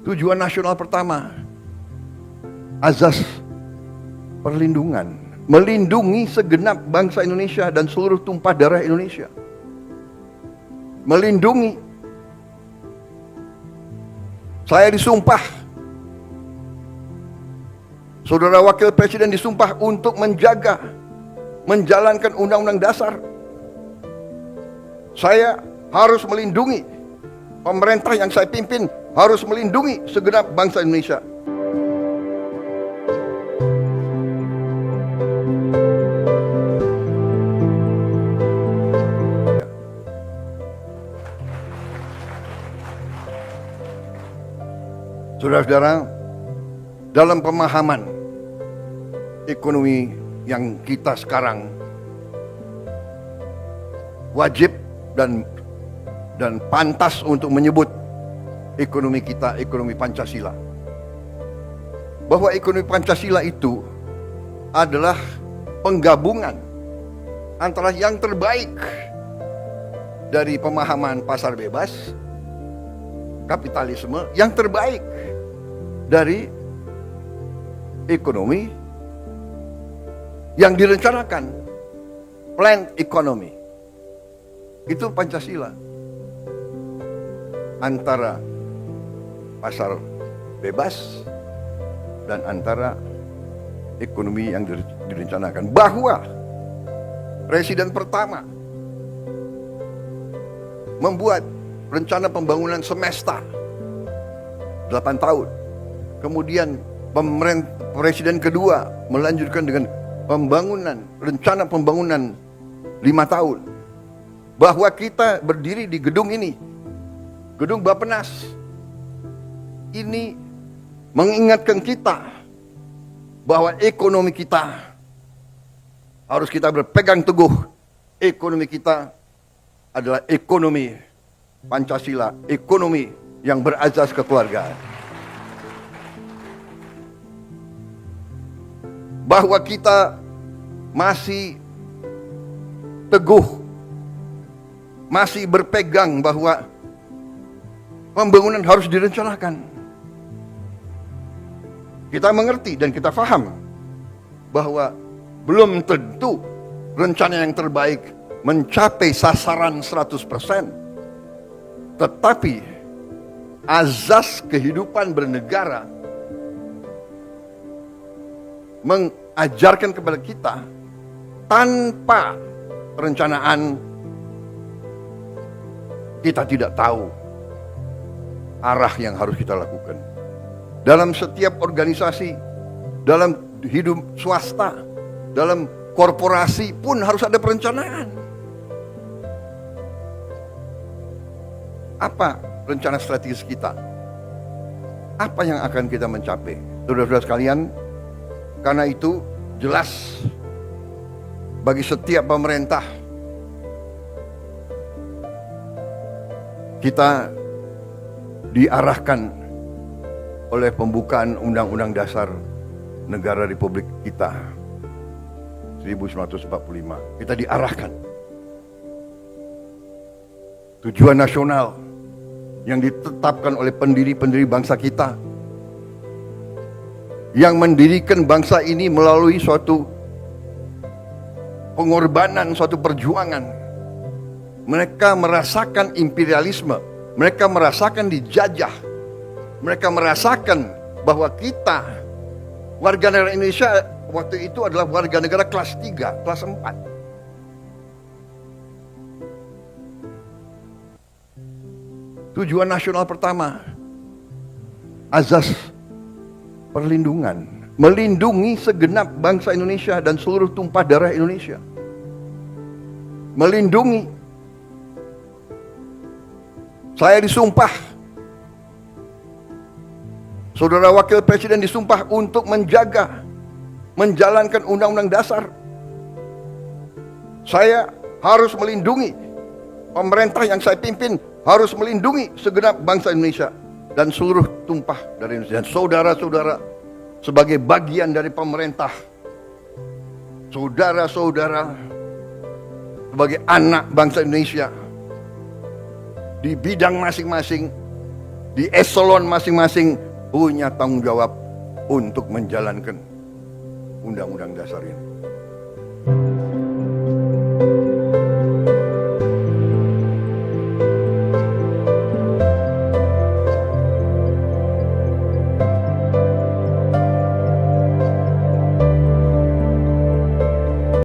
Tujuan nasional pertama, azas perlindungan, melindungi segenap bangsa Indonesia dan seluruh tumpah darah Indonesia. Melindungi. Saya disumpah, Saudara Wakil Presiden disumpah untuk menjaga, menjalankan Undang-Undang Dasar. Saya harus melindungi, pemerintah yang saya pimpin harus melindungi segenap bangsa Indonesia. Saudara-saudara, dalam pemahaman ekonomi yang kita sekarang wajib dan pantas untuk menyebut ekonomi kita ekonomi Pancasila. Bahwa ekonomi Pancasila itu adalah penggabungan antara yang terbaik dari pemahaman pasar bebas, kapitalisme, yang terbaik dari ekonomi yang direncanakan, planned economy. Itu Pancasila. Antara pasar bebas dan antara ekonomi yang direncanakan. Bahwa Presiden pertama membuat rencana pembangunan semesta 8 tahun. Kemudian Presiden kedua melanjutkan dengan rencana pembangunan 5 tahun. Bahwa kita berdiri di gedung ini, gedung Bappenas, ini mengingatkan kita bahwa ekonomi kita harus kita berpegang teguh. Ekonomi kita adalah ekonomi Pancasila, ekonomi yang berazas kekeluargaan. Bahwa kita masih teguh, masih berpegang bahwa pembangunan harus direncanakan. Kita mengerti dan kita paham bahwa belum tentu rencana yang terbaik mencapai sasaran 100%. Tetapi azas kehidupan bernegara mengajarkan kepada kita tanpa perencanaan kita tidak tahu arah yang harus kita lakukan. Dalam setiap organisasi, dalam hidup swasta, dalam korporasi pun harus ada perencanaan. Apa rencana strategis kita? Apa yang akan kita mencapai? Saudara-saudara sekalian, karena itu jelas bagi setiap pemerintah kita diarahkan oleh pembukaan Undang-Undang Dasar Negara Republik kita 1945. Kita diarahkan tujuan nasional yang ditetapkan oleh pendiri-pendiri bangsa kita, yang mendirikan bangsa ini melalui suatu pengorbanan, suatu perjuangan. Mereka merasakan imperialisme, mereka merasakan dijajah, mereka merasakan bahwa kita warga negara Indonesia waktu itu adalah warga negara kelas 3, kelas 4. Tujuan nasional pertama, azas perlindungan, melindungi segenap bangsa Indonesia dan seluruh tumpah darah Indonesia. Melindungi. Saya disumpah, Saudara Wakil Presiden disumpah untuk menjaga, menjalankan Undang-Undang Dasar. Saya harus melindungi, pemerintah yang saya pimpin harus melindungi segenap bangsa Indonesia dan seluruh tumpah dari Indonesia. Dan saudara-saudara sebagai bagian dari pemerintah, saudara-saudara sebagai anak bangsa Indonesia di bidang masing-masing, di eselon masing-masing punya tanggung jawab untuk menjalankan undang-undang dasar ini.